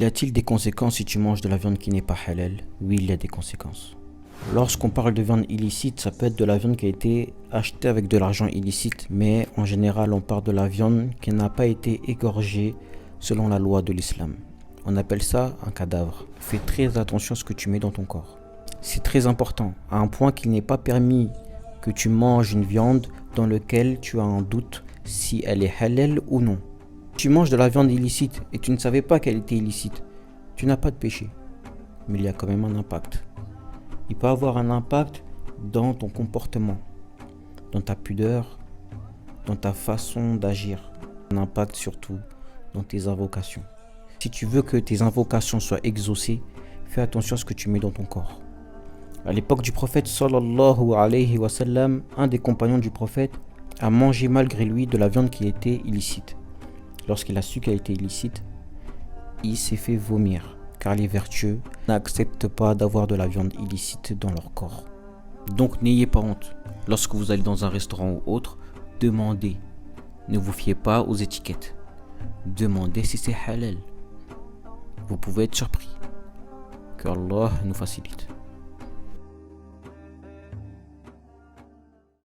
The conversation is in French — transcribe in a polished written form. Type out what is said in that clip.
Y a-t-il des conséquences si tu manges de la viande qui n'est pas halal? Oui, il y a des conséquences. Lorsqu'on parle de viande illicite, ça peut être de la viande qui a été achetée avec de l'argent illicite, mais en général, on parle de la viande qui n'a pas été égorgée selon la loi de l'islam. On appelle ça un cadavre. Fais très attention à ce que tu mets dans ton corps. C'est très important, à un point qu'il n'est pas permis que tu manges une viande dans laquelle tu as un doute si elle est halal ou non. Tu manges de la viande illicite et tu ne savais pas qu'elle était illicite, tu n'as pas de péché, mais il y a quand même un impact. Il peut avoir un impact dans ton comportement, dans ta pudeur, dans ta façon d'agir. Un impact surtout dans tes invocations. Si tu veux que tes invocations soient exaucées, fais attention à ce que tu mets dans ton corps. À l'époque du prophète sallallahu alayhi wa sallam, un des compagnons du prophète a mangé malgré lui de la viande qui était illicite. Lorsqu'il a su qu'elle était illicite, il s'est fait vomir, car les vertueux n'acceptent pas d'avoir de la viande illicite dans leur corps. Donc n'ayez pas honte. Lorsque vous allez dans un restaurant ou autre, demandez. Ne vous fiez pas aux étiquettes. Demandez si c'est halal. Vous pouvez être surpris. Que Allah nous facilite.